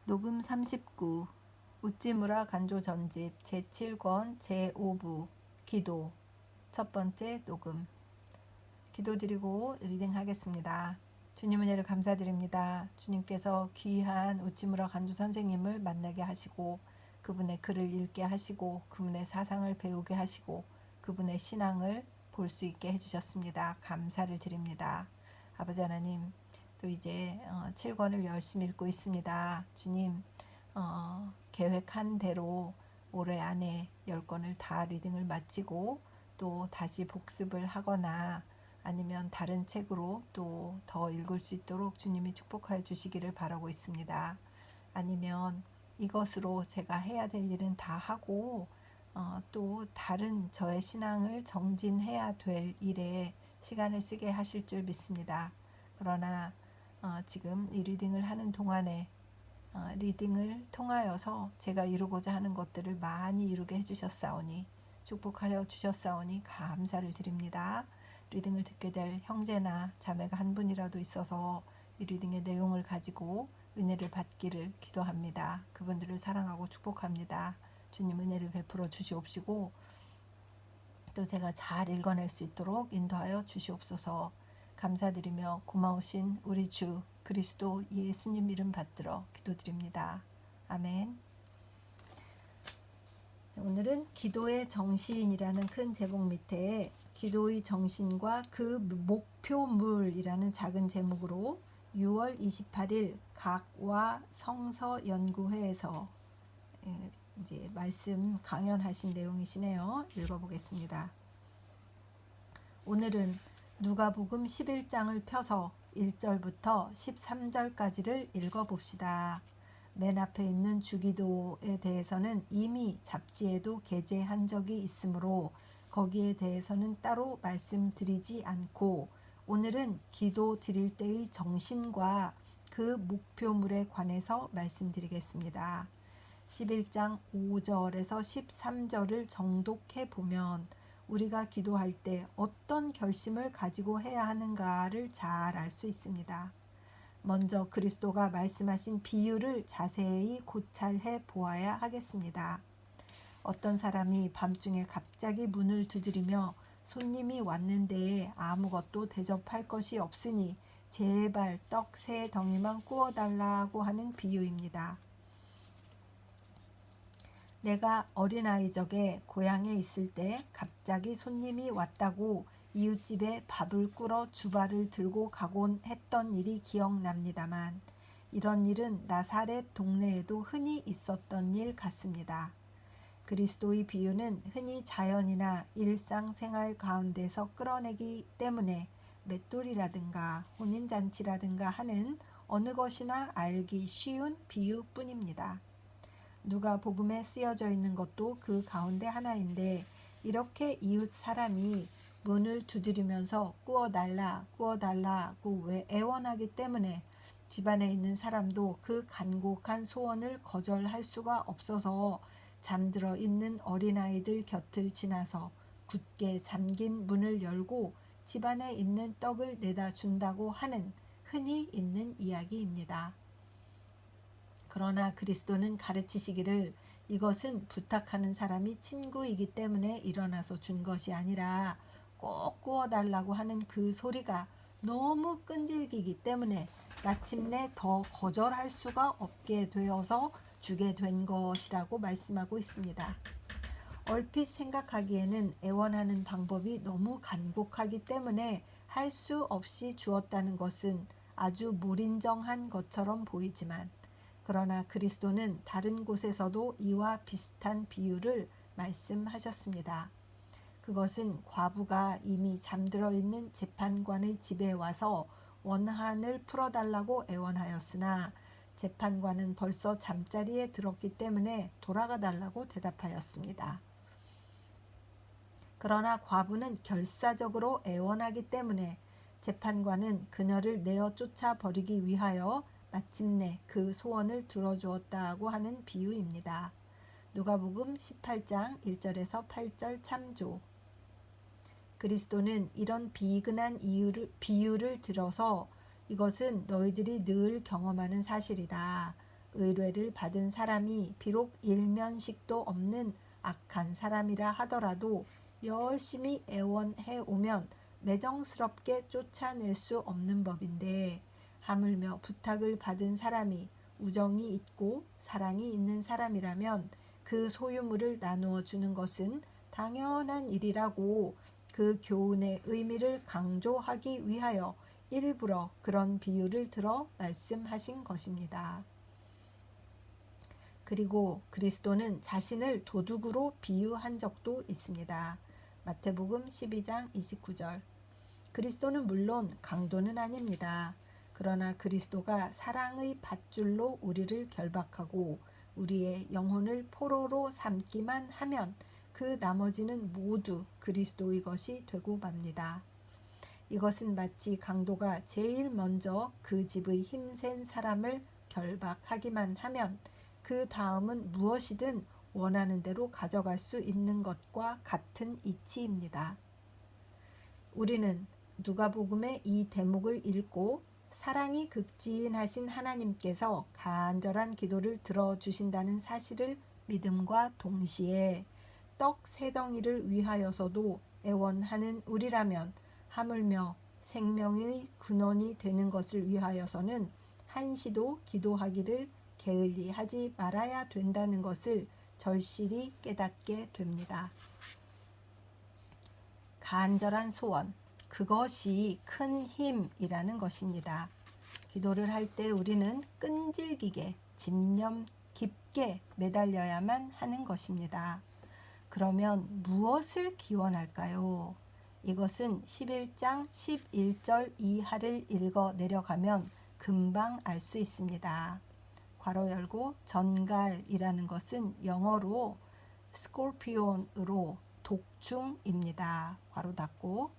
녹음 39 우찌무라 간조 전집 제7권 제5부 기도 첫 번째 녹음 기도드리고 리딩 하겠습니다. 주님 은혜를 감사드립니다. 주님께서 귀한 우찌무라 간조 선생님을 만나게 하시고 그분의 글을 읽게 하시고 그분의 사상을 배우게 하시고 그분의 신앙을 볼 수 있게 해주셨습니다. 감사를 드립니다. 아버지 하나님, 또 이제 7권을 열심히 읽고 있습니다. 주님, 계획한 대로 올해 안에 10권을 다 리딩을 마치고 또 다시 복습을 하거나 아니면 다른 책으로 또 더 읽을 수 있도록 주님이 축복하여 주시기를 바라고 있습니다. 아니면 이것으로 제가 해야 될 일은 다 하고 또 다른 저의 신앙을 정진해야 될 일에 시간을 쓰게 하실 줄 믿습니다. 그러나 지금 이 리딩을 하는 동안에 리딩을 통하여서 제가 이루고자 하는 것들을 많이 이루게 해주셨사오니 축복하여 주셨사오니 감사를 드립니다. 리딩을 듣게 될 형제나 자매가 한 분이라도 있어서 이 리딩의 내용을 가지고 은혜를 받기를 기도합니다. 그분들을 사랑하고 축복합니다. 주님 은혜를 베풀어 주시옵시고 또 제가 잘 읽어낼 수 있도록 인도하여 주시옵소서. 감사드리며 고마우신 우리 주 그리스도 예수님 이름 받들어 기도드립니다. 아멘. 오늘은 기도의 정신이라는 큰 제목 밑에 기도의 정신과 그 목표물이라는 작은 제목으로 6월 28일 각와 성서 연구회에서 이제 말씀 강연하신 내용이시네요. 읽어보겠습니다. 오늘은 누가복음 11장을 펴서 1절부터 13절까지를 읽어봅시다. 맨 앞에 있는 주기도에 대해서는 이미 잡지에도 게재한 적이 있으므로 거기에 대해서는 따로 말씀드리지 않고 오늘은 기도 드릴 때의 정신과 그 목표물에 관해서 말씀드리겠습니다. 11장 5절에서 13절을 정독해 보면 우리가 기도할 때 어떤 결심을 가지고 해야 하는가를 잘 알 수 있습니다. 먼저 그리스도가 말씀하신 비유를 자세히 고찰해 보아야 하겠습니다. 어떤 사람이 밤중에 갑자기 문을 두드리며 손님이 왔는데 아무것도 대접할 것이 없으니 제발 떡 3덩이만 구워달라고 하는 비유입니다. 내가 어린아이 적에 고향에 있을 때 갑자기 손님이 왔다고 이웃집에 밥을 꾸러 주발을 들고 가곤 했던 일이 기억납니다만 이런 일은 나사렛 동네에도 흔히 있었던 일 같습니다. 그리스도의 비유는 흔히 자연이나 일상생활 가운데서 끌어내기 때문에 맷돌이라든가 혼인잔치라든가 하는 어느 것이나 알기 쉬운 비유뿐입니다. 누가복음에 쓰여져 있는 것도 그 가운데 하나인데 이렇게 이웃 사람이 문을 두드리면서 구워달라고 애원하기 때문에 집안에 있는 사람도 그 간곡한 소원을 거절할 수가 없어서 잠들어 있는 어린아이들 곁을 지나서 굳게 잠긴 문을 열고 집안에 있는 떡을 내다 준다고 하는 흔히 있는 이야기입니다. 그러나 그리스도는 가르치시기를 이것은 부탁하는 사람이 친구이기 때문에 일어나서 준 것이 아니라 꼭 구워달라고 하는 그 소리가 너무 끈질기기 때문에 마침내 더 거절할 수가 없게 되어서 주게 된 것이라고 말씀하고 있습니다. 얼핏 생각하기에는 애원하는 방법이 너무 간곡하기 때문에 할 수 없이 주었다는 것은 아주 몰인정한 것처럼 보이지만 그러나 그리스도는 다른 곳에서도 이와 비슷한 비유를 말씀하셨습니다. 그것은 과부가 이미 잠들어 있는 재판관의 집에 와서 원한을 풀어달라고 애원하였으나 재판관은 벌써 잠자리에 들었기 때문에 돌아가 달라고 대답하였습니다. 그러나 과부는 결사적으로 애원하기 때문에 재판관은 그녀를 내어 쫓아 버리기 위하여 마침내 그 소원을 들어주었다고 하는 비유입니다. 누가복음 18장 1절에서 8절 참조. 그리스도는 이런 비근한 비유를 들어서 이것은 너희들이 늘 경험하는 사실이다. 의뢰를 받은 사람이 비록 일면식도 없는 악한 사람이라 하더라도 열심히 애원해 오면 매정스럽게 쫓아낼 수 없는 법인데, 하물며 부탁을 받은 사람이 우정이 있고 사랑이 있는 사람이라면 그 소유물을 나누어 주는 것은 당연한 일이라고 그 교훈의 의미를 강조하기 위하여 일부러 그런 비유를 들어 말씀하신 것입니다. 그리고 그리스도는 자신을 도둑으로 비유한 적도 있습니다. 마태복음 12장 29절. 그리스도는 물론 강도는 아닙니다. 그러나 그리스도가 사랑의 밧줄로 우리를 결박하고 우리의 영혼을 포로로 삼기만 하면 그 나머지는 모두 그리스도의 것이 되고 맙니다. 이것은 마치 강도가 제일 먼저 그 집의 힘센 사람을 결박하기만 하면 그 다음은 무엇이든 원하는 대로 가져갈 수 있는 것과 같은 이치입니다. 우리는 누가복음의 이 대목을 읽고 사랑이 극진하신 하나님께서 간절한 기도를 들어주신다는 사실을 믿음과 동시에 떡 세 덩이를 위하여서도 애원하는 우리라면 하물며 생명의 근원이 되는 것을 위하여서는 한시도 기도하기를 게을리 하지 말아야 된다는 것을 절실히 깨닫게 됩니다. 간절한 소원, 그것이 큰 힘이라는 것입니다. 기도를 할 때 우리는 끈질기게 집념 깊게 매달려야만 하는 것입니다. 그러면 무엇을 기원할까요? 이것은 11장 11절 이하를 읽어 내려가면 금방 알 수 있습니다. 괄호 열고, 전갈이라는 것은 영어로 스콜피온으로 독충입니다. 괄호 닫고,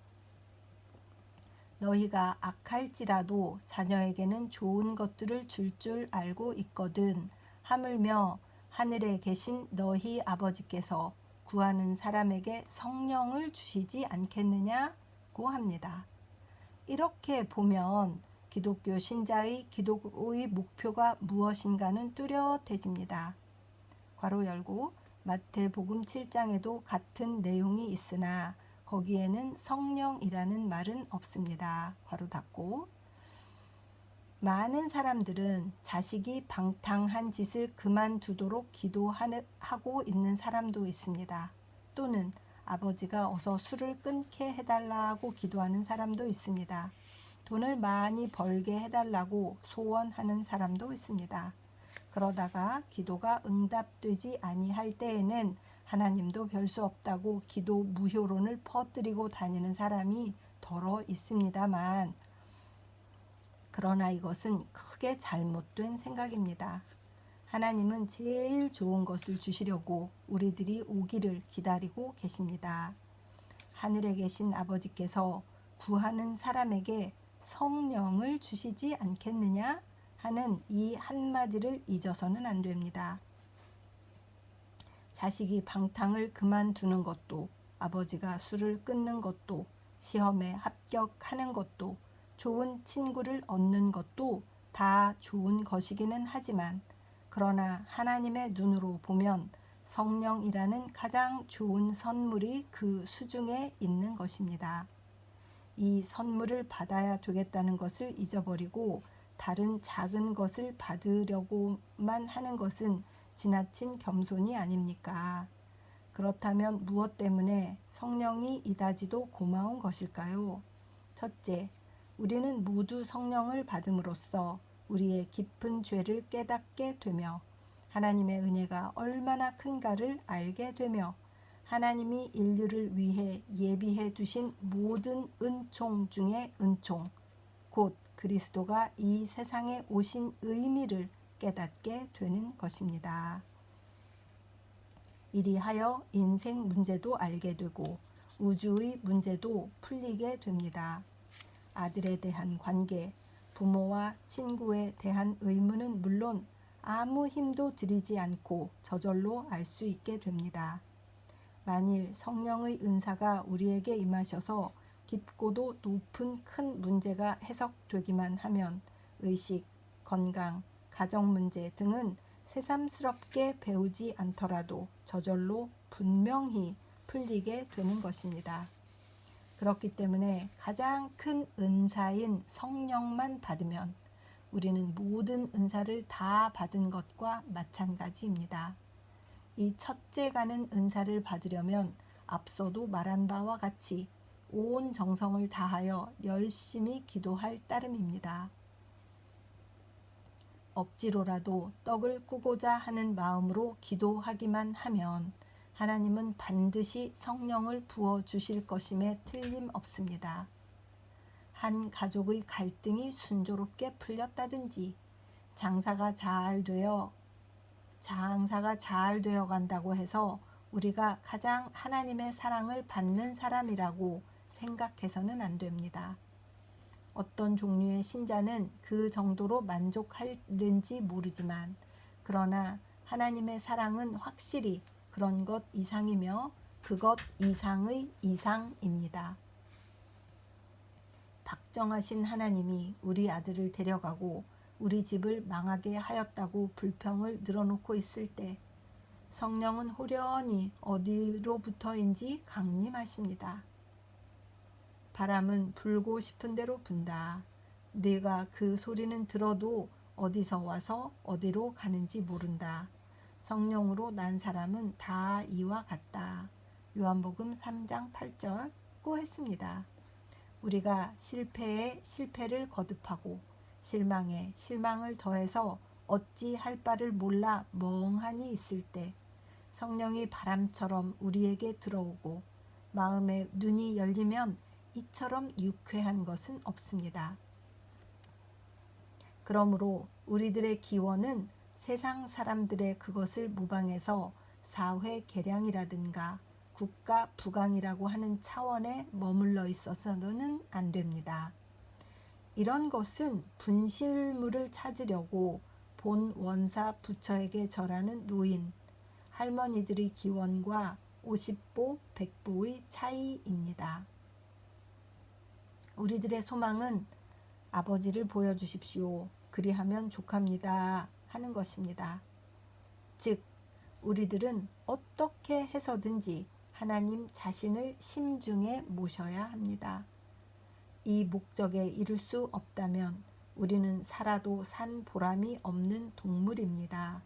너희가 악할지라도 자녀에게는 좋은 것들을 줄 알고 있거든. 하물며 하늘에 계신 너희 아버지께서 구하는 사람에게 성령을 주시지 않겠느냐고 합니다. 이렇게 보면 기독교 신자의 기도의 목표가 무엇인가는 뚜렷해집니다. 괄호 열고, 마태복음 7장에도 같은 내용이 있으나 거기에는 성령이라는 말은 없습니다. 괄호 닫고, 많은 사람들은 자식이 방탕한 짓을 그만두도록 기도하고 있는 사람도 있습니다. 또는 아버지가 어서 술을 끊게 해달라고 기도하는 사람도 있습니다. 돈을 많이 벌게 해달라고 소원하는 사람도 있습니다. 그러다가 기도가 응답되지 아니할 때에는 하나님도 별 수 없다고 기도 무효론을 퍼뜨리고 다니는 사람이 더러 있습니다만, 그러나 이것은 크게 잘못된 생각입니다. 하나님은 제일 좋은 것을 주시려고 우리들이 오기를 기다리고 계십니다. 하늘에 계신 아버지께서 구하는 사람에게 성령을 주시지 않겠느냐 하는 이 한마디를 잊어서는 안 됩니다. 자식이 방탕을 그만두는 것도, 아버지가 술을 끊는 것도, 시험에 합격하는 것도, 좋은 친구를 얻는 것도 다 좋은 것이기는 하지만, 그러나 하나님의 눈으로 보면 성령이라는 가장 좋은 선물이 그 수중에 있는 것입니다. 이 선물을 받아야 되겠다는 것을 잊어버리고 다른 작은 것을 받으려고만 하는 것은 지나친 겸손이 아닙니까? 그렇다면 무엇 때문에 성령이 이다지도 고마운 것일까요? 첫째, 우리는 모두 성령을 받음으로써 우리의 깊은 죄를 깨닫게 되며 하나님의 은혜가 얼마나 큰가를 알게 되며 하나님이 인류를 위해 예비해 두신 모든 은총 중에 은총, 곧 그리스도가 이 세상에 오신 의미를 깨닫게 되는 것입니다. 이리하여 인생 문제도 알게 되고 우주의 문제도 풀리게 됩니다. 아들에 대한 관계, 부모와 친구에 대한 의무는 물론 아무 힘도 들이지 않고 저절로 알 수 있게 됩니다. 만일 성령의 은사가 우리에게 임하셔서 깊고도 높은 큰 문제가 해석되기만 하면 의식, 건강, 가정 문제 등은 새삼스럽게 배우지 않더라도 저절로 분명히 풀리게 되는 것입니다. 그렇기 때문에 가장 큰 은사인 성령만 받으면 우리는 모든 은사를 다 받은 것과 마찬가지입니다. 이 첫째가는 은사를 받으려면 앞서도 말한 바와 같이 온 정성을 다하여 열심히 기도할 따름입니다. 억지로라도 떡을 꾸고자 하는 마음으로 기도하기만 하면 하나님은 반드시 성령을 부어 주실 것임에 틀림없습니다. 한 가족의 갈등이 순조롭게 풀렸다든지 장사가 잘 되어 간다고 해서 우리가 가장 하나님의 사랑을 받는 사람이라고 생각해서는 안 됩니다. 어떤 종류의 신자는 그 정도로 만족하는지 모르지만 그러나 하나님의 사랑은 확실히 그런 것 이상이며 그것 이상의 이상입니다. 박정하신 하나님이 우리 아들을 데려가고 우리 집을 망하게 하였다고 불평을 늘어놓고 있을 때 성령은 호련히 어디로부터인지 강림하십니다. 바람은 불고 싶은 대로 분다. 네가 그 소리는 들어도 어디서 와서 어디로 가는지 모른다. 성령으로 난 사람은 다 이와 같다. 요한복음 3장 8절고 했습니다. 우리가 실패에 실패를 거듭하고 실망에 실망을 더해서 어찌할 바를 몰라 멍하니 있을 때 성령이 바람처럼 우리에게 들어오고 마음의 눈이 열리면 이처럼 유쾌한 것은 없습니다. 그러므로 우리들의 기원은 세상 사람들의 그것을 모방해서 사회 개량이라든가 국가 부강이라고 하는 차원에 머물러 있어서는 안 됩니다. 이런 것은 분실물을 찾으려고 본 원사 부처에게 절하는 노인, 할머니들의 기원과 50보, 100보의 차이입니다. 우리들의 소망은 아버지를 보여주십시오. 그리하면 족합니다. 하는 것입니다. 즉, 우리들은 어떻게 해서든지 하나님 자신을 심중에 모셔야 합니다. 이 목적에 이를 수 없다면 우리는 살아도 산 보람이 없는 동물입니다.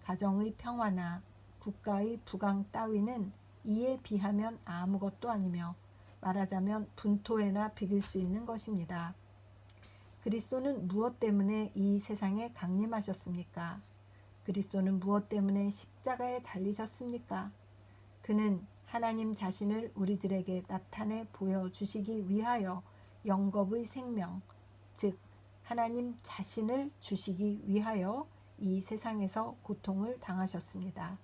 가정의 평화나 국가의 부강 따위는 이에 비하면 아무것도 아니며 말하자면 분토에나 비길 수 있는 것입니다. 그리스도는 무엇 때문에 이 세상에 강림하셨습니까? 그리스도는 무엇 때문에 십자가에 달리셨습니까? 그는 하나님 자신을 우리들에게 나타내 보여주시기 위하여 영겁의 생명, 즉 하나님 자신을 주시기 위하여 이 세상에서 고통을 당하셨습니다.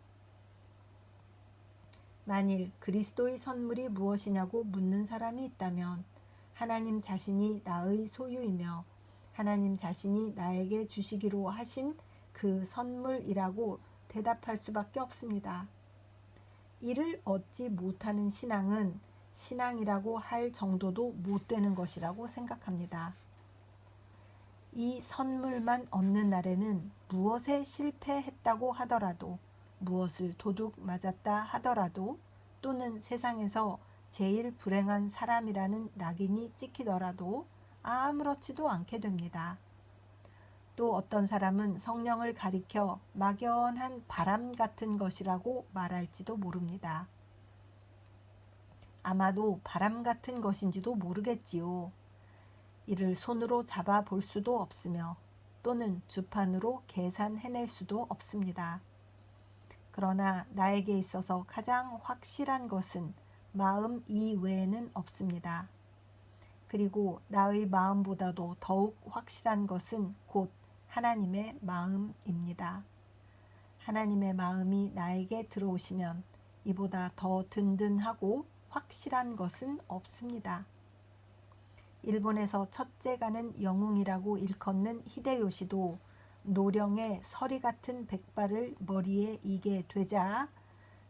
만일 그리스도의 선물이 무엇이냐고 묻는 사람이 있다면 하나님 자신이 나의 소유이며 하나님 자신이 나에게 주시기로 하신 그 선물이라고 대답할 수밖에 없습니다. 이를 얻지 못하는 신앙은 신앙이라고 할 정도도 못 되는 것이라고 생각합니다. 이 선물만 얻는 날에는 무엇에 실패했다고 하더라도 무엇을 도둑 맞았다 하더라도 또는 세상에서 제일 불행한 사람이라는 낙인이 찍히더라도 아무렇지도 않게 됩니다. 또 어떤 사람은 성령을 가리켜 막연한 바람 같은 것이라고 말할지도 모릅니다. 아마도 바람 같은 것인지도 모르겠지요. 이를 손으로 잡아 볼 수도 없으며 또는 주판으로 계산해낼 수도 없습니다. 그러나 나에게 있어서 가장 확실한 것은 마음 이외에는 없습니다. 그리고 나의 마음보다도 더욱 확실한 것은 곧 하나님의 마음입니다. 하나님의 마음이 나에게 들어오시면 이보다 더 든든하고 확실한 것은 없습니다. 일본에서 첫째가는 영웅이라고 일컫는 히데요시도 노령의 서리 같은 백발을 머리에 이게 되자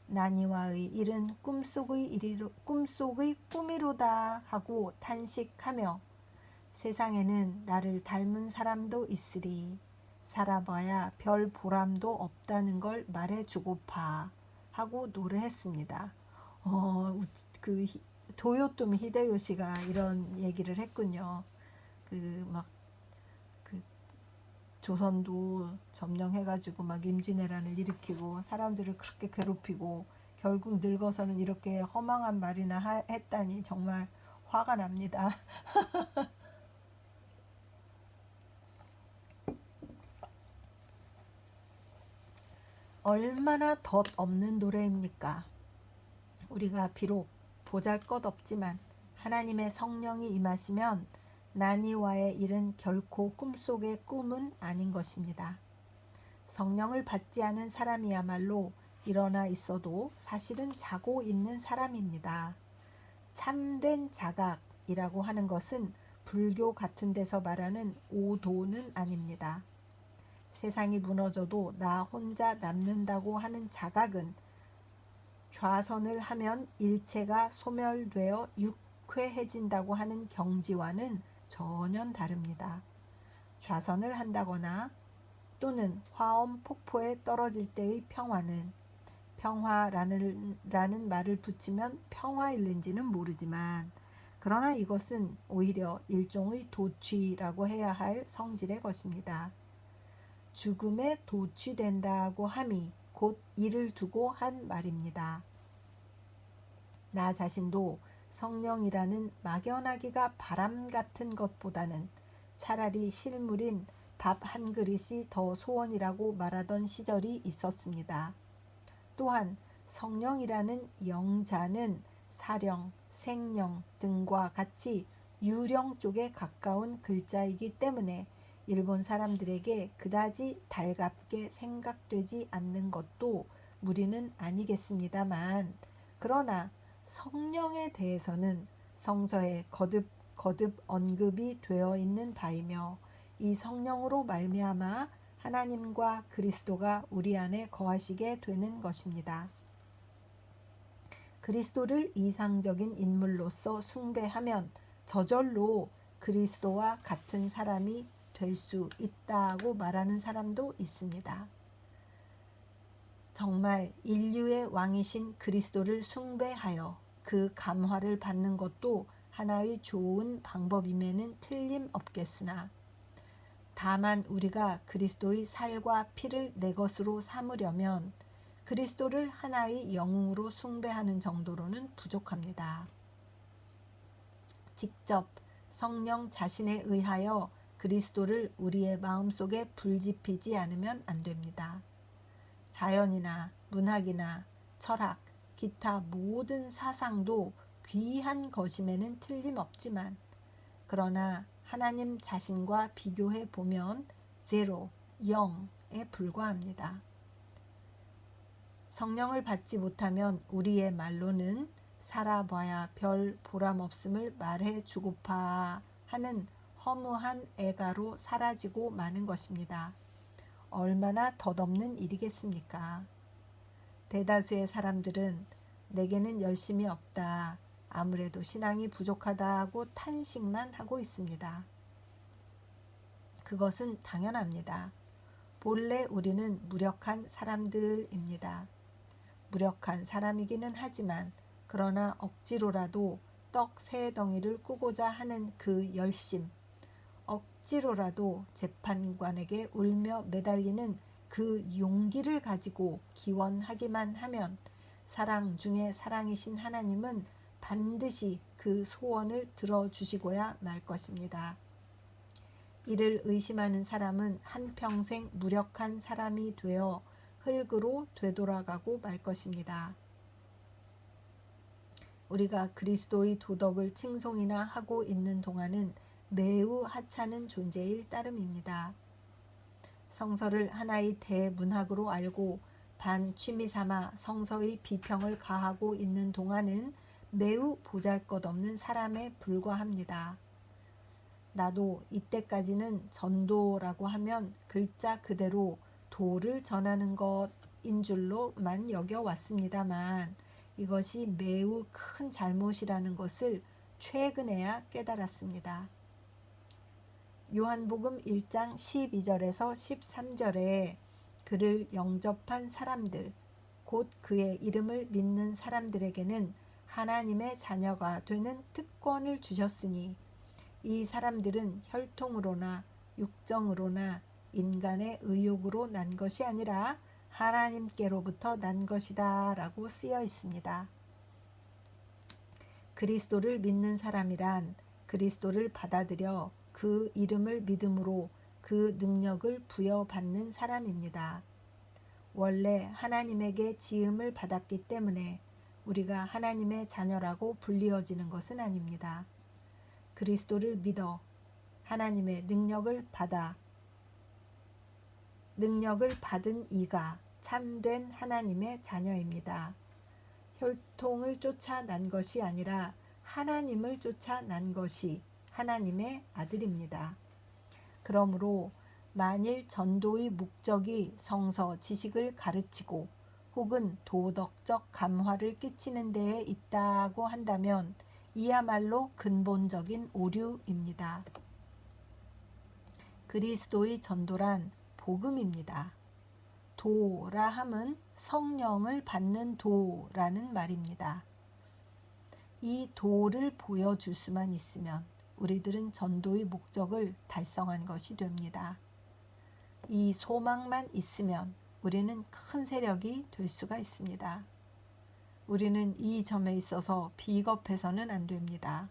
나니와의 일은 꿈속의 꿈이로다 하고 탄식하며 세상에는 나를 닮은 사람도 있으리. 살아봐야 별 보람도 없다는 걸 말해주고파 하고 노래했습니다. 그 도요토미 히데요시가 이런 얘기를 했군요. 막 그 조선도 점령해가지고 막 임진왜란을 일으키고 사람들을 그렇게 괴롭히고 결국 늙어서는 이렇게 허망한 말이나 했다니 정말 화가 납니다. 얼마나 덧없는 노래입니까? 우리가 비록 보잘것없지만 하나님의 성령이 임하시면 난이와의 일은 결코 꿈속의 꿈은 아닌 것입니다. 성령을 받지 않은 사람이야말로 일어나 있어도 사실은 자고 있는 사람입니다. 참된 자각이라고 하는 것은 불교 같은 데서 말하는 오도는 아닙니다. 세상이 무너져도 나 혼자 남는다고 하는 자각은 좌선을 하면 일체가 소멸되어 유쾌해진다고 하는 경지와는 전혀 다릅니다. 좌선을 한다거나 또는 화엄 폭포에 떨어질 때의 평화는 평화라는 말을 붙이면 평화일는지는 모르지만 그러나 이것은 오히려 일종의 도취라고 해야 할 성질의 것입니다. 죽음에 도취된다고 함이 곧 이를 두고 한 말입니다. 나 자신도 성령이라는 막연하기가 바람 같은 것보다는 차라리 실물인 밥 한 그릇이 더 소원이라고 말하던 시절이 있었습니다. 또한 성령이라는 영자는 사령, 생령 등과 같이 유령 쪽에 가까운 글자이기 때문에 일본 사람들에게 그다지 달갑게 생각되지 않는 것도 무리는 아니겠습니다만 그러나 성령에 대해서는 성서에 거듭 언급이 되어 있는 바이며 이 성령으로 말미암아 하나님과 그리스도가 우리 안에 거하시게 되는 것입니다. 그리스도를 이상적인 인물로서 숭배하면 저절로 그리스도와 같은 사람이 될 수 있다고 말하는 사람도 있습니다. 정말 인류의 왕이신 그리스도를 숭배하여 그 감화를 받는 것도 하나의 좋은 방법임에는 틀림없겠으나 다만 우리가 그리스도의 살과 피를 내 것으로 삼으려면 그리스도를 하나의 영웅으로 숭배하는 정도로는 부족합니다. 직접 성령 자신에 의하여 그리스도를 우리의 마음속에 불지피지 않으면 안 됩니다. 자연이나 문학이나 철학, 기타 모든 사상도 귀한 것임에는 틀림없지만 그러나 하나님 자신과 비교해 보면 제로, 0에 불과합니다. 성령을 받지 못하면 우리의 말로는 살아봐야 별 보람없음을 말해주고파 하는 허무한 애가로 사라지고 마는 것입니다. 얼마나 덧없는 일이겠습니까? 대다수의 사람들은 내게는 열심이 없다, 아무래도 신앙이 부족하다고 탄식만 하고 있습니다. 그것은 당연합니다. 본래 우리는 무력한 사람들입니다. 무력한 사람이기는 하지만 그러나 억지로라도 떡 세 덩이를 꾸고자 하는 그 열심, 억지로라도 재판관에게 울며 매달리는 그 용기를 가지고 기원하기만 하면 사랑 중에 사랑이신 하나님은 반드시 그 소원을 들어주시고야 말 것입니다. 이를 의심하는 사람은 한평생 무력한 사람이 되어 흙으로 되돌아가고 말 것입니다. 우리가 그리스도의 도덕을 칭송이나 하고 있는 동안은 매우 하찮은 존재일 따름입니다. 성서를 하나의 대문학으로 알고 반 취미삼아 성서의 비평을 가하고 있는 동안은 매우 보잘것없는 사람에 불과합니다. 나도 이때까지는 전도라고 하면 글자 그대로 도를 전하는 것인 줄로만 여겨왔습니다만 이것이 매우 큰 잘못이라는 것을 최근에야 깨달았습니다. 요한복음 1장 12절에서 13절에 그를 영접한 사람들, 곧 그의 이름을 믿는 사람들에게는 하나님의 자녀가 되는 특권을 주셨으니 이 사람들은 혈통으로나 육정으로나 인간의 의욕으로 난 것이 아니라 하나님께로부터 난 것이다 라고 쓰여 있습니다. 그리스도를 믿는 사람이란 그리스도를 받아들여 그 이름을 믿음으로 그 능력을 부여받는 사람입니다. 원래 하나님에게 지음을 받았기 때문에 우리가 하나님의 자녀라고 불리어지는 것은 아닙니다. 그리스도를 믿어 하나님의 능력을 받은 이가 참된 하나님의 자녀입니다. 혈통을 쫓아 난 것이 아니라 하나님을 쫓아 난 것이 하나님의 아들입니다. 그러므로 만일 전도의 목적이 성서 지식을 가르치고 혹은 도덕적 감화를 끼치는 데에 있다고 한다면 이야말로 근본적인 오류입니다. 그리스도의 전도란 복음입니다. 도라 함은 성령을 받는 도라는 말입니다. 이 도를 보여줄 수만 있으면 우리들은 전도의 목적을 달성한 것이 됩니다. 이 소망만 있으면 우리는 큰 세력이 될 수가 있습니다. 우리는 이 점에 있어서 비겁해서는 안 됩니다.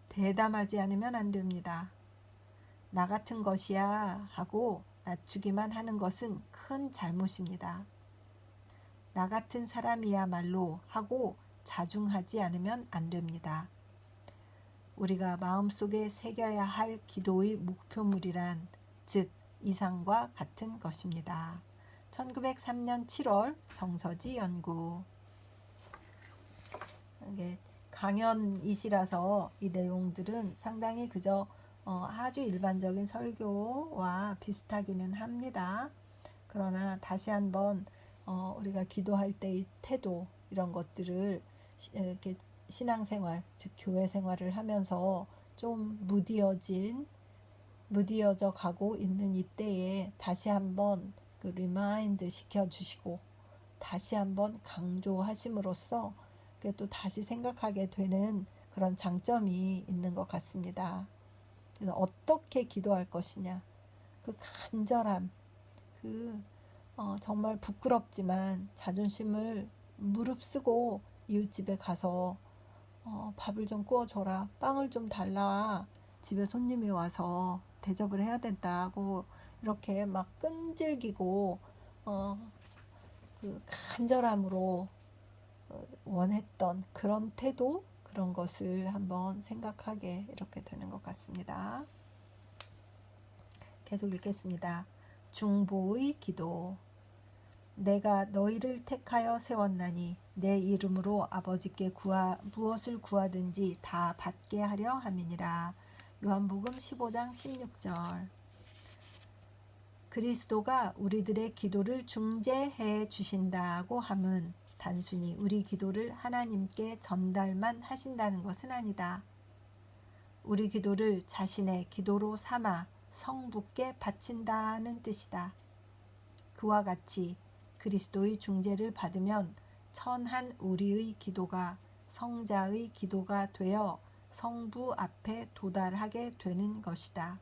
대담하지 않으면 안 됩니다. 나 같은 것이야 하고 낮추기만 하는 것은 큰 잘못입니다. 나 같은 사람이야말로 하고 자중하지 않으면 안 됩니다. 우리가 마음속에 새겨야 할 기도의 목표물이란 즉 이상과 같은 것입니다. 1903년 7월 성서지 연구. 이게 강연이시라서 이 내용들은 상당히 그저 아주 일반적인 설교와 비슷하기는 합니다. 그러나 다시 한번 우리가 기도할 때의 태도 이런 것들을 이렇게 신앙생활, 즉 교회 생활을 하면서 좀 무디어져 가고 있는 이때에 다시 한번 그 리마인드 시켜주시고 다시 한번 강조하심으로써 또 다시 생각하게 되는 그런 장점이 있는 것 같습니다. 그래서 어떻게 기도할 것이냐, 그 간절함, 정말 부끄럽지만 자존심을 무릅쓰고 이웃집에 가서 밥을 좀 구워줘라, 빵을 좀 달라, 집에 손님이 와서 대접을 해야 된다고 이렇게 막 끈질기고 그 간절함으로 원했던 그런 태도, 그런 것을 한번 생각하게 이렇게 되는 것 같습니다. 계속 읽겠습니다. 중보의 기도. 내가 너희를 택하여 세웠나니 내 이름으로 아버지께 무엇을 구하든지 다 받게 하려 함이니라. 요한복음 15장 16절. 그리스도가 우리들의 기도를 중재해 주신다고 함은 단순히 우리 기도를 하나님께 전달만 하신다는 것은 아니다. 우리 기도를 자신의 기도로 삼아 성부께 바친다는 뜻이다. 그와 같이 그리스도의 중재를 받으면 천한 우리의 기도가 성자의 기도가 되어 성부 앞에 도달하게 되는 것이다.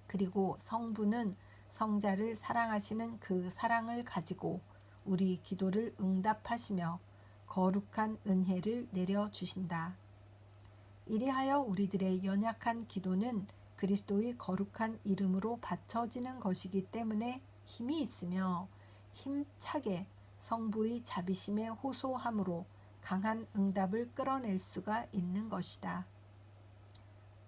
그리고 성부는 성자를 사랑하시는 그 사랑을 가지고 우리 기도를 응답하시며 거룩한 은혜를 내려주신다. 이리하여 우리들의 연약한 기도는 그리스도의 거룩한 이름으로 바쳐지는 것이기 때문에 힘이 있으며 힘차게 성부의 자비심에 호소함으로 강한 응답을 끌어낼 수가 있는 것이다.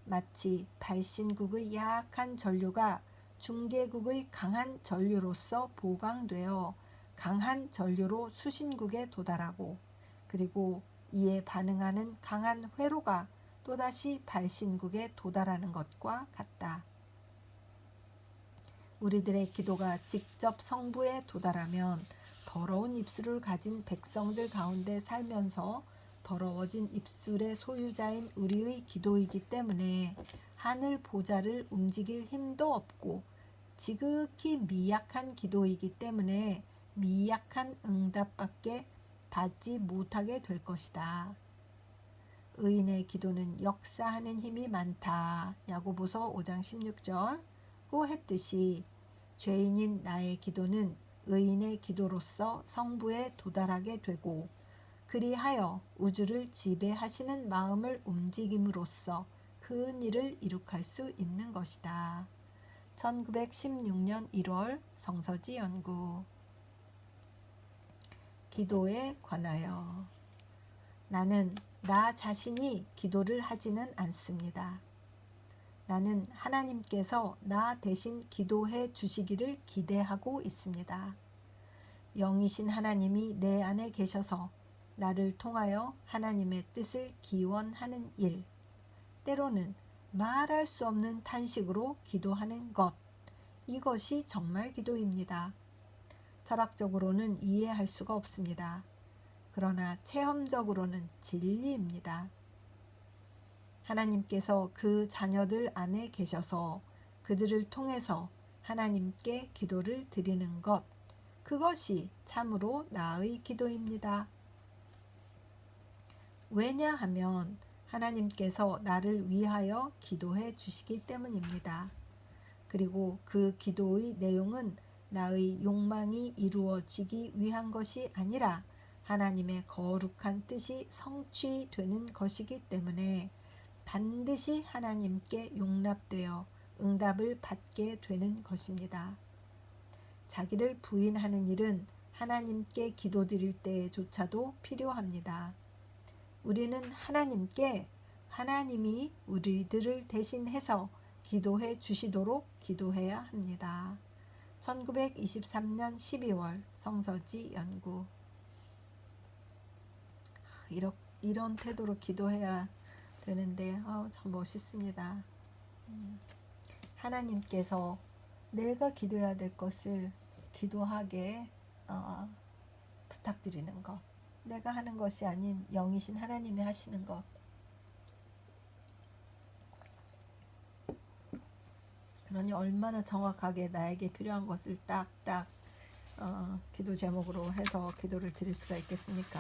마치 발신국의 약한 전류가 중계국의 강한 전류로서 보강되어 강한 전류로 수신국에 도달하고 그리고 이에 반응하는 강한 회로가 또다시 발신국에 도달하는 것과 같다. 우리들의 기도가 직접 성부에 도달하면 더러운 입술을 가진 백성들 가운데 살면서 더러워진 입술의 소유자인 우리의 기도이기 때문에 하늘 보좌를 움직일 힘도 없고 지극히 미약한 기도이기 때문에 미약한 응답밖에 받지 못하게 될 것이다. 의인의 기도는 역사하는 힘이 많다. 야고보서 5장 16절고 했듯이 죄인인 나의 기도는 의인의 기도로서 성부에 도달하게 되고 그리하여 우주를 지배하시는 마음을 움직임으로써 큰 일을 이룩할 수 있는 것이다. 1916년 1월 성서지 연구. 기도에 관하여 나는 나 자신이 기도를 하지는 않습니다. 나는 하나님께서 나 대신 기도해 주시기를 기대하고 있습니다. 영이신 하나님이 내 안에 계셔서 나를 통하여 하나님의 뜻을 기원하는 일, 때로는 말할 수 없는 탄식으로 기도하는 것, 이것이 정말 기도입니다. 철학적으로는 이해할 수가 없습니다. 그러나 체험적으로는 진리입니다. 하나님께서 그 자녀들 안에 계셔서 그들을 통해서 하나님께 기도를 드리는 것, 그것이 참으로 나의 기도입니다. 왜냐하면 하나님께서 나를 위하여 기도해 주시기 때문입니다. 그리고 그 기도의 내용은 나의 욕망이 이루어지기 위한 것이 아니라 하나님의 거룩한 뜻이 성취되는 것이기 때문에 반드시 하나님께 용납되어 응답을 받게 되는 것입니다. 자기를 부인하는 일은 하나님께 기도드릴 때조차도 필요합니다. 우리는 하나님께 하나님이 우리들을 대신해서 기도해 주시도록 기도해야 합니다. 1923년 12월 성서지 연구. 이런 태도로 기도해야 되는데 참 멋있습니다. 하나님께서 내가 기도해야 될 것을 기도하게 부탁드리는 것, 내가 하는 것이 아닌 영이신 하나님이 하시는 것. 그러니 얼마나 정확하게 나에게 필요한 것을 딱딱 기도 제목으로 해서 기도를 드릴 수가 있겠습니까?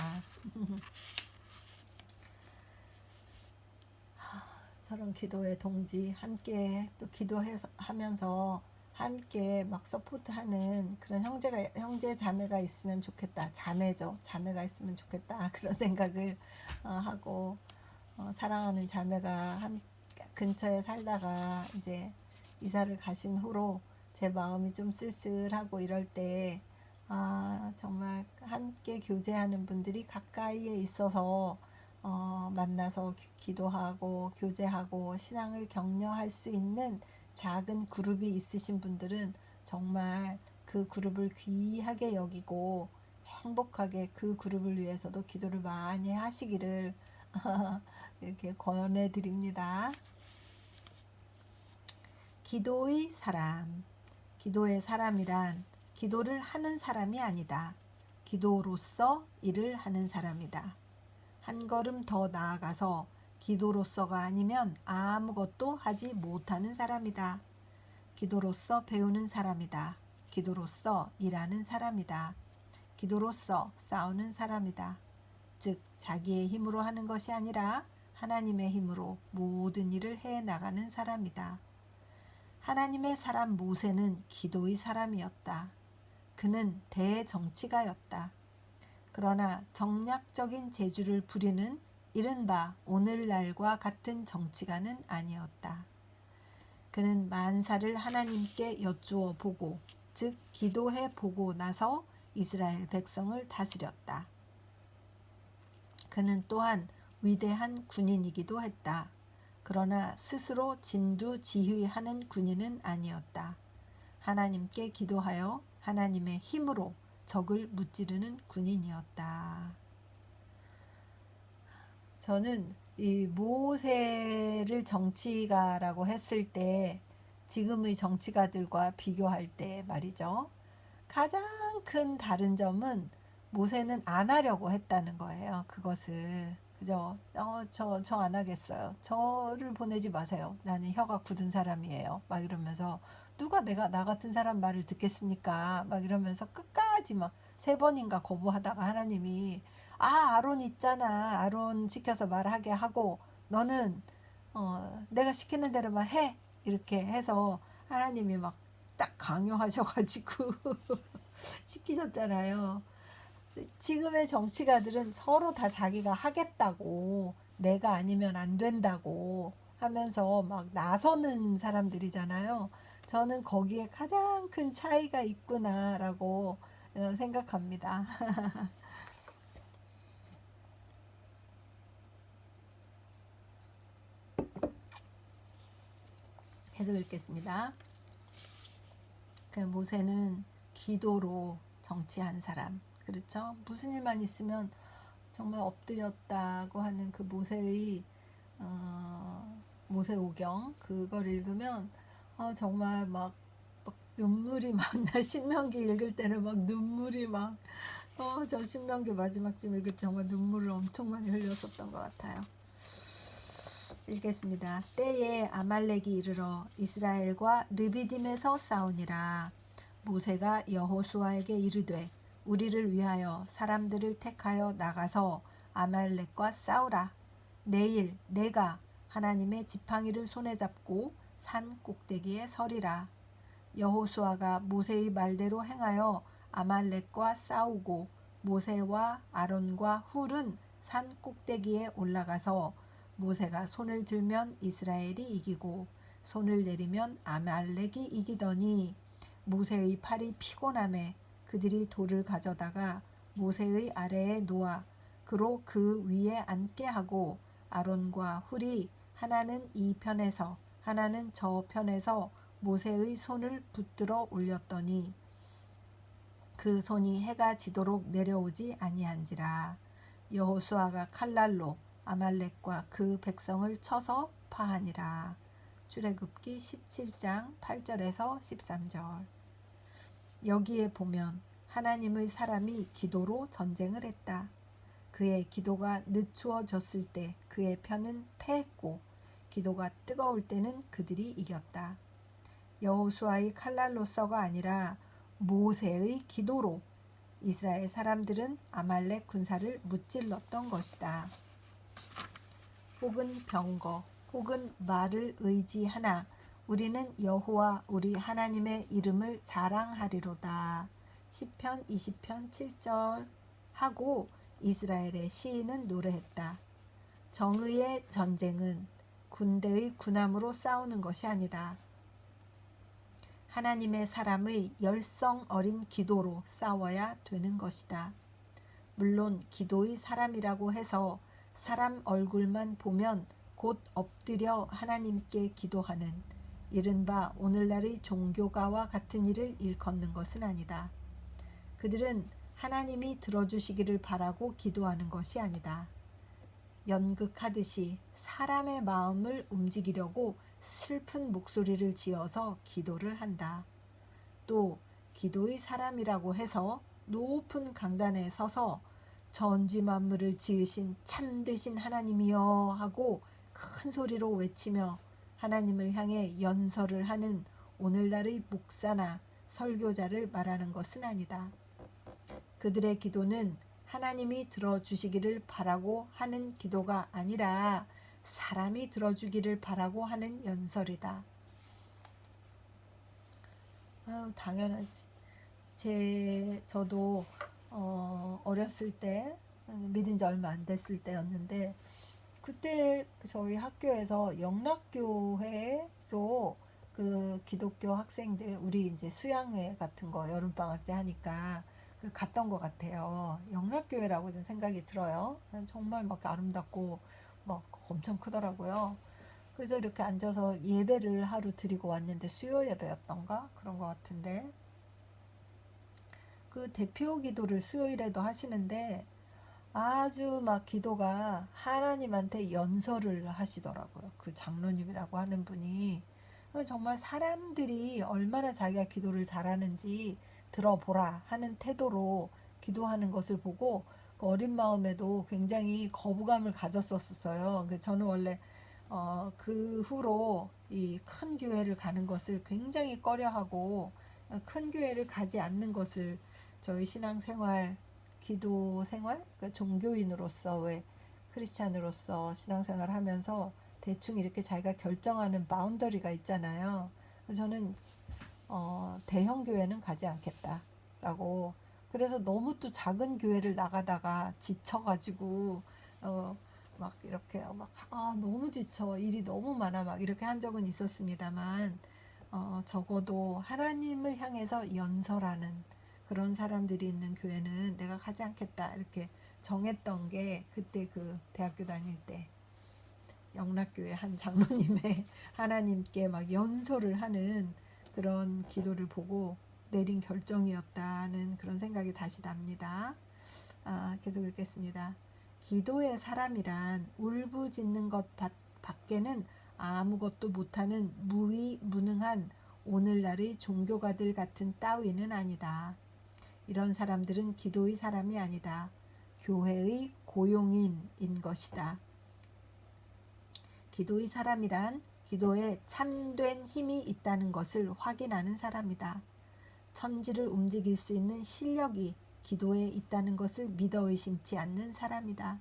저런 기도의 동지 함께 또 기도하면서 함께 막 서포트하는 그런 형제 자매가 있으면 좋겠다. 자매가 있으면 좋겠다. 그런 생각을 하고 사랑하는 자매가 근처에 살다가 이제 이사를 가신 후로 제 마음이 좀 쓸쓸하고 이럴 때 정말 함께 교제하는 분들이 가까이에 있어서 만나서 기도하고 교제하고 신앙을 격려할 수 있는 작은 그룹이 있으신 분들은 정말 그 그룹을 귀하게 여기고 행복하게 그 그룹을 위해서도 기도를 많이 하시기를 이렇게 권해드립니다. 기도의 사람. 기도의 사람이란 기도를 하는 사람이 아니다. 기도로서 일을 하는 사람이다. 한 걸음 더 나아가서 기도로서가 아니면 아무것도 하지 못하는 사람이다. 기도로서 배우는 사람이다. 기도로서 일하는 사람이다. 기도로서 싸우는 사람이다. 즉 자기의 힘으로 하는 것이 아니라 하나님의 힘으로 모든 일을 해나가는 사람이다. 하나님의 사람 모세는 기도의 사람이었다. 그는 대정치가였다. 그러나 정략적인 재주를 부리는 이른바 오늘날과 같은 정치가는 아니었다. 그는 만사를 하나님께 여쭈어 보고, 즉 기도해 보고 나서 이스라엘 백성을 다스렸다. 그는 또한 위대한 군인이기도 했다. 그러나 스스로 진두지휘하는 군인은 아니었다. 하나님께 기도하여 하나님의 힘으로 적을 무찌르는 군인이었다. 저는 이 모세를 정치가라고 했을 때 지금의 정치가들과 비교할 때 말이죠. 가장 큰 다른 점은 모세는 안 하려고 했다는 거예요. 그것을. 그죠? 저 안 하겠어요. 저를 보내지 마세요. 나는 혀가 굳은 사람이에요. 막 이러면서 누가 내가 나 같은 사람 말을 듣겠습니까? 막 이러면서 끝까지 막 3번인가 거부하다가 하나님이 아론 있잖아. 아론 시켜서 말하게 하고 너는 내가 시키는 대로만 해. 이렇게 해서 하나님이 막 딱 강요하셔가지고 시키셨잖아요. 지금의 정치가들은 서로 다 자기가 하겠다고 내가 아니면 안 된다고 하면서 막 나서는 사람들이잖아요. 저는 거기에 가장 큰 차이가 있구나라고 생각합니다. 계속 읽겠습니다. 그 모세는 기도로 정치한 사람. 그렇죠? 무슨 일만 있으면 정말 엎드렸다고 하는 그 모세의 모세오경 그걸 읽으면 정말 막 눈물이 막 나 신명기 읽을 때는 막 눈물이 막 저 신명기 마지막쯤 읽을 때 정말 눈물을 엄청 많이 흘렸었던 것 같아요. 읽겠습니다. 때에 아말렉이 이르러 이스라엘과 르비딤에서 싸우니라. 모세가 여호수아에게 이르되 우리를 위하여 사람들을 택하여 나가서 아말렉과 싸우라. 내일 내가 하나님의 지팡이를 손에 잡고 산 꼭대기에 서리라. 여호수아가 모세의 말대로 행하여 아말렉과 싸우고 모세와 아론과 훌은 산 꼭대기에 올라가서 모세가 손을 들면 이스라엘이 이기고 손을 내리면 아말렉이 이기더니 모세의 팔이 피곤함에 그들이 돌을 가져다가 모세의 아래에 놓아 그로 그 위에 앉게 하고 아론과 훌이 하나는 이 편에서 하나는 저 편에서 모세의 손을 붙들어 올렸더니 그 손이 해가 지도록 내려오지 아니한지라. 여호수아가 칼날로 아말렉과 그 백성을 쳐서 파하니라. 출애굽기 17장 8절에서 13절. 여기에 보면 하나님의 사람이 기도로 전쟁을 했다. 그의 기도가 늦추어졌을 때 그의 편은 패했고 기도가 뜨거울 때는 그들이 이겼다. 여호수아의 칼날로서가 아니라 모세의 기도로 이스라엘 사람들은 아말렉 군사를 무찔렀던 것이다. 혹은 병거, 혹은 말을 의지하나 우리는 여호와 우리 하나님의 이름을 자랑하리로다. 시편 20편 7절 하고 이스라엘의 시인은 노래했다. 정의의 전쟁은 군대의 군함으로 싸우는 것이 아니다. 하나님의 사람의 열성 어린 기도로 싸워야 되는 것이다. 물론 기도의 사람이라고 해서 사람 얼굴만 보면 곧 엎드려 하나님께 기도하는 이른바 오늘날의 종교가와 같은 일을 일컫는 것은 아니다. 그들은 하나님이 들어주시기를 바라고 기도하는 것이 아니다. 연극하듯이 사람의 마음을 움직이려고 슬픈 목소리를 지어서 기도를 한다. 또 기도의 사람이라고 해서 높은 강단에 서서 전지 만물을 지으신 참되신 하나님이여 하고 큰 소리로 외치며 하나님을 향해 연설을 하는 오늘날의 목사나 설교자를 말하는 것은 아니다. 그들의 기도는 하나님이 들어주시기를 바라고 하는 기도가 아니라 사람이 들어주기를 바라고 하는 연설이다. 당연하지. 저도 어렸을 때 믿은 지 얼마 안 됐을 때였는데 그때 저희 학교에서 영락교회로 그 기독교 학생들 우리 이제 수양회 같은 거 여름방학 때 하니까 갔던 것 같아요. 영락교회라고 좀 생각이 들어요. 정말 막 아름답고 막 엄청 크더라고요. 그래서 이렇게 앉아서 예배를 하루 드리고 왔는데 수요 예배였던가 그런 것 같은데 그 대표 기도를 수요일에도 하시는데 아주 막 기도가 하나님한테 연설을 하시더라고요. 그 장로님이라고 하는 분이 정말 사람들이 얼마나 자기가 기도를 잘하는지 들어보라 하는 태도로 기도하는 것을 보고 그 어린 마음에도 굉장히 거부감을 가졌었어요. 저는 원래 그 후로 이 큰 교회를 가는 것을 굉장히 꺼려하고 큰 교회를 가지 않는 것을 저희 신앙생활, 기도 생활, 그러니까 종교인으로서 왜 크리스찬으로서 신앙생활을 하면서 대충 이렇게 자기가 결정하는 바운더리가 있잖아요. 그래서 저는 대형 교회는 가지 않겠다라고. 그래서 너무 또 작은 교회를 나가다가 지쳐가지고 막 이렇게 너무 지쳐, 일이 너무 많아, 막 이렇게 한 적은 있었습니다만 적어도 하나님을 향해서 연설하는 그런 사람들이 있는 교회는 내가 가지 않겠다 이렇게 정했던 게 그때 그 대학교 다닐 때 영락교회 한 장로님의 하나님께 막 연설을 하는 그런 기도를 보고 내린 결정이었다는 그런 생각이 다시 납니다. 계속 읽겠습니다. 기도의 사람이란 울부짖는 것 밖에는 아무것도 못하는 무위무능한 오늘날의 종교가들 같은 따위는 아니다. 이런 사람들은 기도의 사람이 아니다. 교회의 고용인인 것이다. 기도의 사람이란 기도에 참된 힘이 있다는 것을 확인하는 사람이다. 천지를 움직일 수 있는 실력이 기도에 있다는 것을 믿어 의심치 않는 사람이다.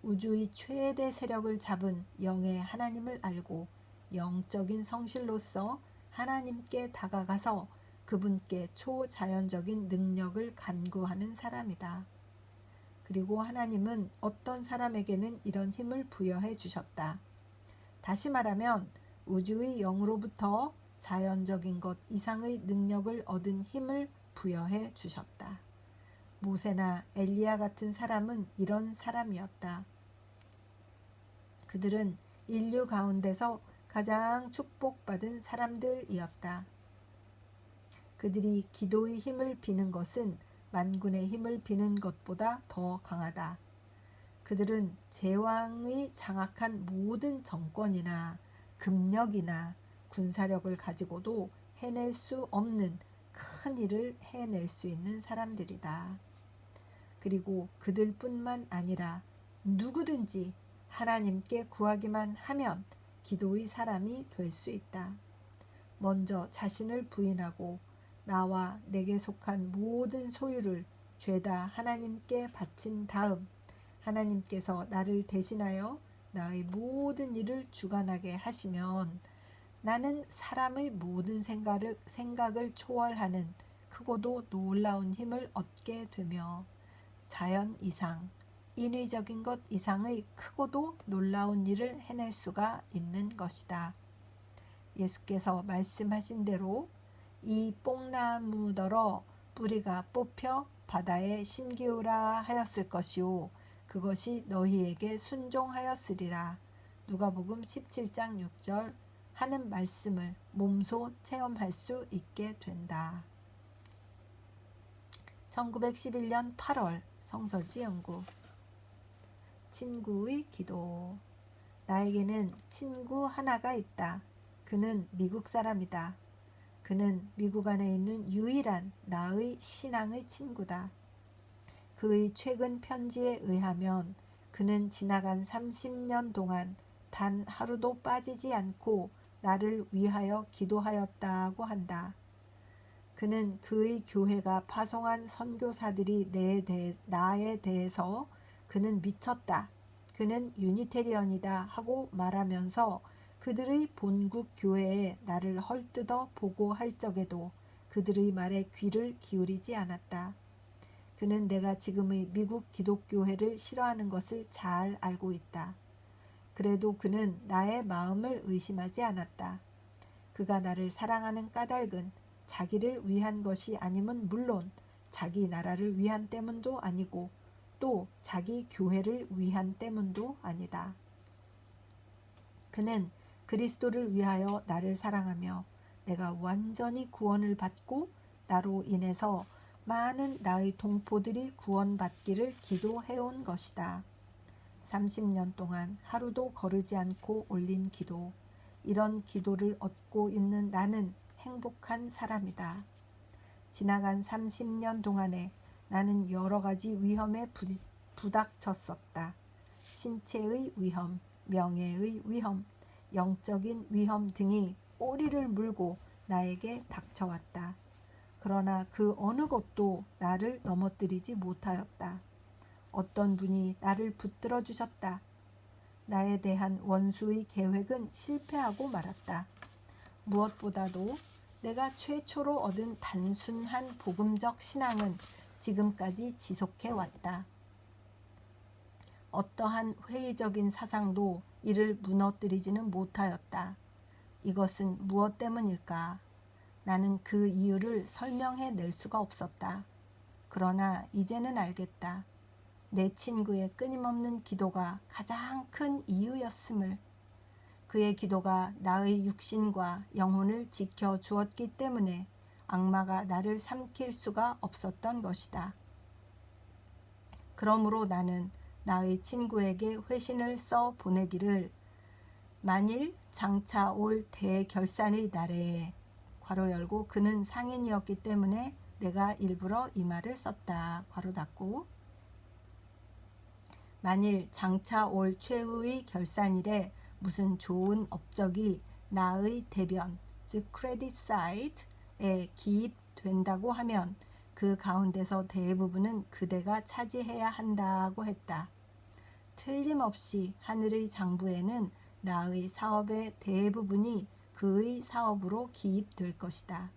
우주의 최대 세력을 잡은 영의 하나님을 알고 영적인 성실로서 하나님께 다가가서 그분께 초자연적인 능력을 간구하는 사람이다. 그리고 하나님은 어떤 사람에게는 이런 힘을 부여해 주셨다. 다시 말하면 우주의 영으로부터 자연적인 것 이상의 능력을 얻은 힘을 부여해 주셨다. 모세나 엘리야 같은 사람은 이런 사람이었다. 그들은 인류 가운데서 가장 축복받은 사람들이었다. 그들이 기도의 힘을 비는 것은 만군의 힘을 비는 것보다 더 강하다. 그들은 제왕의 장악한 모든 정권이나 금력이나 군사력을 가지고도 해낼 수 없는 큰 일을 해낼 수 있는 사람들이다. 그리고 그들뿐만 아니라 누구든지 하나님께 구하기만 하면 기도의 사람이 될 수 있다. 먼저 자신을 부인하고 나와 내게 속한 모든 소유를 죄다 하나님께 바친 다음 하나님께서 나를 대신하여 나의 모든 일을 주관하게 하시면 나는 사람의 모든 생각을 초월하는 크고도 놀라운 힘을 얻게 되며 자연 이상, 인위적인 것 이상의 크고도 놀라운 일을 해낼 수가 있는 것이다. 예수께서 말씀하신 대로 이 뽕나무더러 뿌리가 뽑혀 바다에 심기우라 하였을 것이요 그것이 너희에게 순종하였으리라. 누가복음 17장 6절 하는 말씀을 몸소 체험할 수 있게 된다. 1911년 8월 성서지 연구. 친구의 기도. 나에게는 친구 하나가 있다. 그는 미국 사람이다. 그는 미국 안에 있는 유일한 나의 신앙의 친구다. 그의 최근 편지에 의하면 그는 지나간 30년 동안 단 하루도 빠지지 않고 나를 위하여 기도하였다고 한다. 그는 그의 교회가 파송한 선교사들이 나에 대해서 그는 미쳤다. 그는 유니테리언이다 하고 말하면서 그들의 본국 교회에 나를 헐뜯어 보고 할 적에도 그들의 말에 귀를 기울이지 않았다. 그는 내가 지금의 미국 기독교회를 싫어하는 것을 잘 알고 있다. 그래도 그는 나의 마음을 의심하지 않았다. 그가 나를 사랑하는 까닭은 자기를 위한 것이 아님은 물론 자기 나라를 위한 때문도 아니고 또 자기 교회를 위한 때문도 아니다. 그는 그리스도를 위하여 나를 사랑하며 내가 완전히 구원을 받고 나로 인해서 많은 나의 동포들이 구원받기를 기도해온 것이다. 30년 동안 하루도 거르지 않고 올린 기도. 이런 기도를 얻고 있는 나는 행복한 사람이다. 지나간 30년 동안에 나는 여러 가지 위험에 부닥쳤었다. 신체의 위험, 명예의 위험, 영적인 위험 등이 꼬리를 물고 나에게 닥쳐왔다. 그러나 그 어느 것도 나를 넘어뜨리지 못하였다. 어떤 분이 나를 붙들어 주셨다. 나에 대한 원수의 계획은 실패하고 말았다. 무엇보다도 내가 최초로 얻은 단순한 복음적 신앙은 지금까지 지속해 왔다. 어떠한 회의적인 사상도 이를 무너뜨리지는 못하였다. 이것은 무엇 때문일까? 나는 그 이유를 설명해 낼 수가 없었다. 그러나 이제는 알겠다. 내 친구의 끊임없는 기도가 가장 큰 이유였음을. 그의 기도가 나의 육신과 영혼을 지켜 주었기 때문에 악마가 나를 삼킬 수가 없었던 것이다. 그러므로 나는 나의 친구에게 회신을 써 보내기를 만일 장차 올 대결산의 날에 괄호 열고 그는 상인이었기 때문에 내가 일부러 이 말을 썼다. 괄호 닫고 만일 장차 올 최후의 결산일에 무슨 좋은 업적이 나의 대변 즉 크레딧 사이트에 기입된다고 하면 그 가운데서 대부분은 그대가 차지해야 한다고 했다. 틀림없이 하늘의 장부에는 나의 사업의 대부분이 그의 사업으로 기입될 것이다.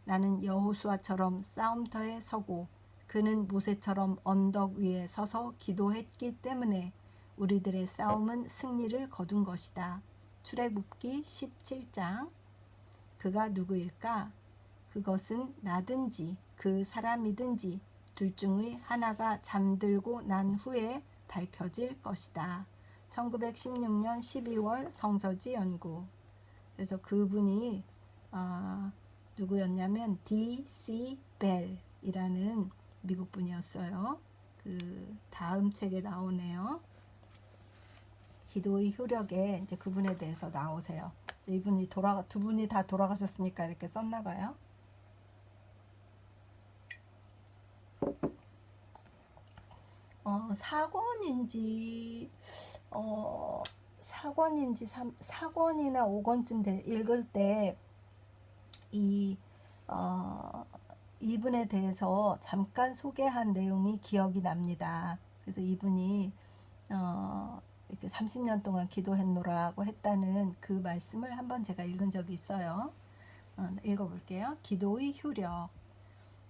나는 여호수아처럼 싸움터에 서고 그는 모세처럼 언덕 위에 서서 기도했기 때문에 우리들의 싸움은 승리를 거둔 것이다. 출애굽기 17장. 그가 누구일까? 그것은 나든지 그 사람이든지 둘 중의 하나가 잠들고 난 후에 밝혀질 것이다. 1916년 12월 성서지 연구. 그래서 그분이 누구였냐면 D.C. 벨이라는 미국 분이었어요. 그 다음 책에 나오네요. 기도의 효력에 이제 그분에 대해서 나오세요. 이분이 두 분이 다 돌아가셨으니까 이렇게 썼나 봐요. 사권인지 4권이나 5권쯤 읽을 때 이분에 대해서 잠깐 소개한 내용이 기억이 납니다. 그래서 이분이 이렇게 30년 동안 기도했노라고 했다는 그 말씀을 한번 제가 읽은 적이 있어요. 읽어볼게요. 기도의 효력.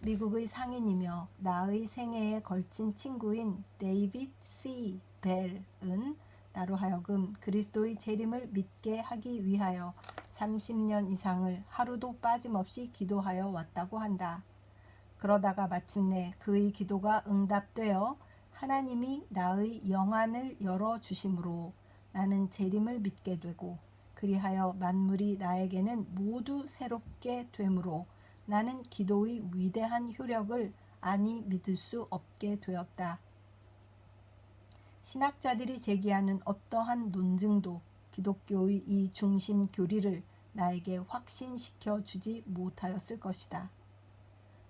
미국의 상인이며 나의 생애에 걸친 친구인 데이빗 C. 벨은 나로 하여금 그리스도의 재림을 믿게 하기 위하여 30년 이상을 하루도 빠짐없이 기도하여 왔다고 한다. 그러다가 마침내 그의 기도가 응답되어 하나님이 나의 영안을 열어주심으로 나는 재림을 믿게 되고 그리하여 만물이 나에게는 모두 새롭게 되므로 나는 기도의 위대한 효력을 아니 믿을 수 없게 되었다. 신학자들이 제기하는 어떠한 논증도 기독교의 이 중심 교리를 나에게 확신시켜 주지 못하였을 것이다.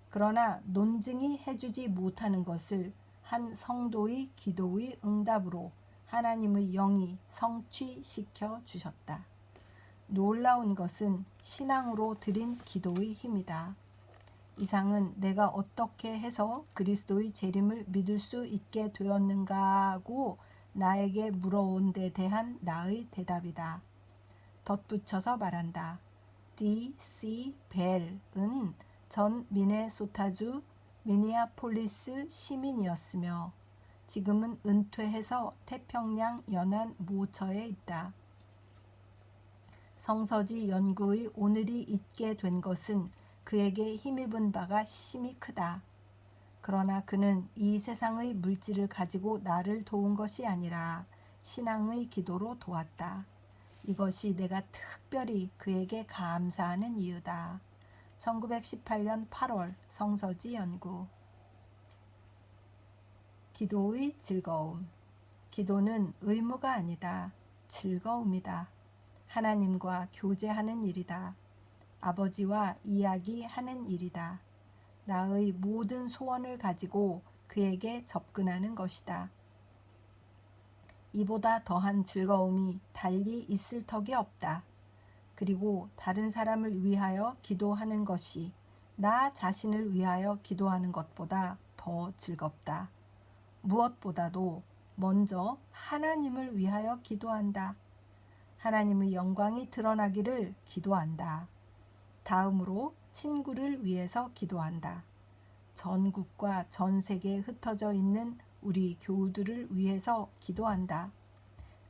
그러나 논증이 해주지 못하는 것을 한 성도의 기도의 응답으로 하나님의 영이 성취시켜 주셨다. 놀라운 것은 신앙으로 드린 기도의 힘이다. 이상은 내가 어떻게 해서 그리스도의 재림을 믿을 수 있게 되었는가고 나에게 물어온 데 대한 나의 대답이다. 덧붙여서 말한다. D.C. 벨은 전 미네소타주 미니아폴리스 시민이었으며 지금은 은퇴해서 태평양 연안 모처에 있다. 성서지 연구의 오늘이 있게 된 것은 그에게 힘입은 바가 심히 크다. 그러나 그는 이 세상의 물질을 가지고 나를 도운 것이 아니라 신앙의 기도로 도왔다. 이것이 내가 특별히 그에게 감사하는 이유다. 1918년 8월 성서지 연구. 기도의 즐거움. 기도는 의무가 아니다. 즐거움이다. 하나님과 교제하는 일이다. 아버지와 이야기하는 일이다. 나의 모든 소원을 가지고 그에게 접근하는 것이다. 이보다 더한 즐거움이 달리 있을 턱이 없다. 그리고 다른 사람을 위하여 기도하는 것이 나 자신을 위하여 기도하는 것보다 더 즐겁다. 무엇보다도 먼저 하나님을 위하여 기도한다. 하나님의 영광이 드러나기를 기도한다. 다음으로 친구를 위해서 기도한다. 전국과 전 세계에 흩어져 있는 우리 교우들을 위해서 기도한다.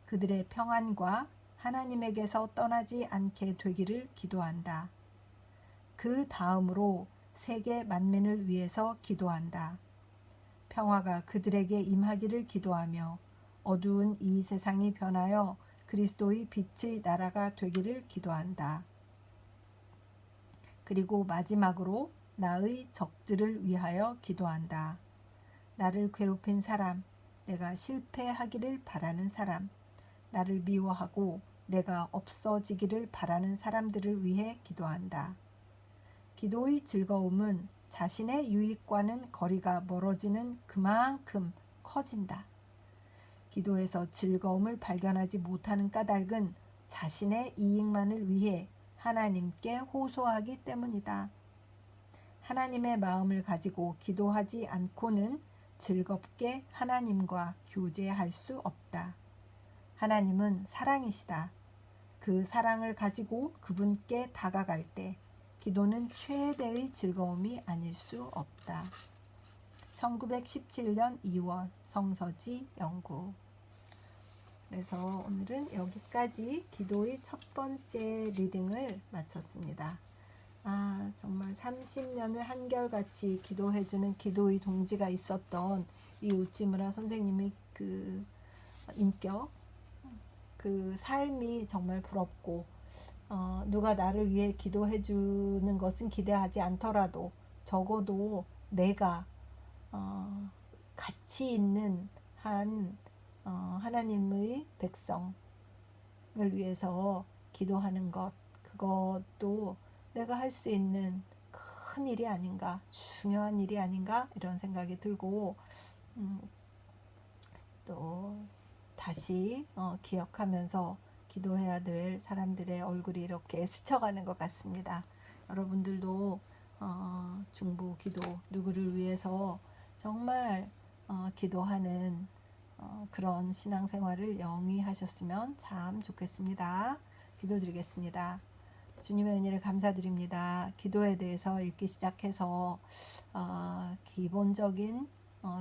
그들의 평안과 하나님에게서 떠나지 않게 되기를 기도한다. 그 다음으로 세계 만민을 위해서 기도한다. 평화가 그들에게 임하기를 기도하며 어두운 이 세상이 변하여 그리스도의 빛의 나라가 되기를 기도한다. 그리고 마지막으로 나의 적들을 위하여 기도한다. 나를 괴롭힌 사람, 내가 실패하기를 바라는 사람, 나를 미워하고 내가 없어지기를 바라는 사람들을 위해 기도한다. 기도의 즐거움은 자신의 유익과는 거리가 멀어지는 그만큼 커진다. 기도에서 즐거움을 발견하지 못하는 까닭은 자신의 이익만을 위해 하나님께 호소하기 때문이다. 하나님의 마음을 가지고 기도하지 않고는 즐겁게 하나님과 교제할 수 없다. 하나님은 사랑이시다. 그 사랑을 가지고 그분께 다가갈 때 기도는 최대의 즐거움이 아닐 수 없다. 1917년 2월 성서지 영구. 그래서 오늘은 여기까지 기도의 첫 번째 리딩을 마쳤습니다. 정말 30년을 한결같이 기도해주는 기도의 동지가 있었던 이 우찌무라 선생님의 그 인격, 그 삶이 정말 부럽고, 누가 나를 위해 기도해주는 것은 기대하지 않더라도 적어도 내가 가치 있는 한 하나님의 백성을 위해서 기도하는 것, 그것도 내가 할 수 있는 큰 일이 아닌가, 중요한 일이 아닌가 이런 생각이 들고 또 다시 기억하면서 기도해야 될 사람들의 얼굴이 이렇게 스쳐가는 것 같습니다. 여러분들도 중보 기도 누구를 위해서 정말 기도하는 그런 신앙생활을 영위하셨으면 참 좋겠습니다. 기도드리겠습니다. 주님의 은혜를 감사드립니다. 기도에 대해서 읽기 시작해서 기본적인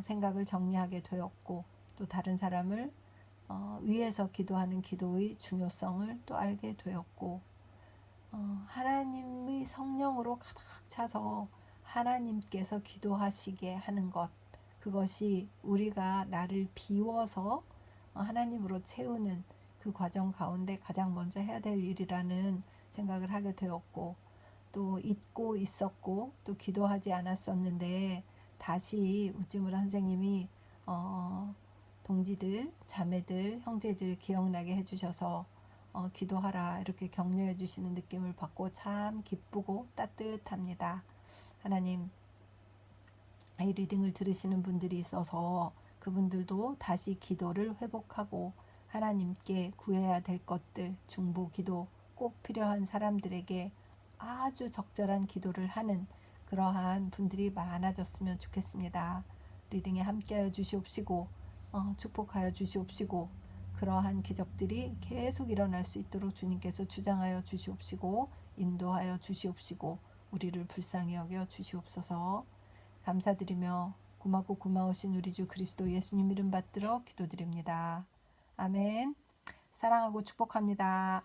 생각을 정리하게 되었고 또 다른 사람을 위해서 기도하는 기도의 중요성을 또 알게 되었고 하나님의 성령으로 가득 차서 하나님께서 기도하시게 하는 것, 그것이 우리가 나를 비워서 하나님으로 채우는 그 과정 가운데 가장 먼저 해야 될 일이라는 생각을 하게 되었고, 또 잊고 있었고 또 기도하지 않았었는데 다시 우찌무라 선생님이 동지들, 자매들, 형제들 기억나게 해주셔서 기도하라 이렇게 격려해 주시는 느낌을 받고 참 기쁘고 따뜻합니다. 하나님, 이 리딩을 들으시는 분들이 있어서 그분들도 다시 기도를 회복하고 하나님께 구해야 될 것들, 중보 기도, 꼭 필요한 사람들에게 아주 적절한 기도를 하는 그러한 분들이 많아졌으면 좋겠습니다. 리딩에 함께하여 주시옵시고 축복하여 주시옵시고 그러한 기적들이 계속 일어날 수 있도록 주님께서 주장하여 주시옵시고 인도하여 주시옵시고 우리를 불쌍히 여겨 주시옵소서. 감사드리며 고맙고 고마우신 우리 주 그리스도 예수님 이름 받들어 기도드립니다. 아멘. 사랑하고 축복합니다.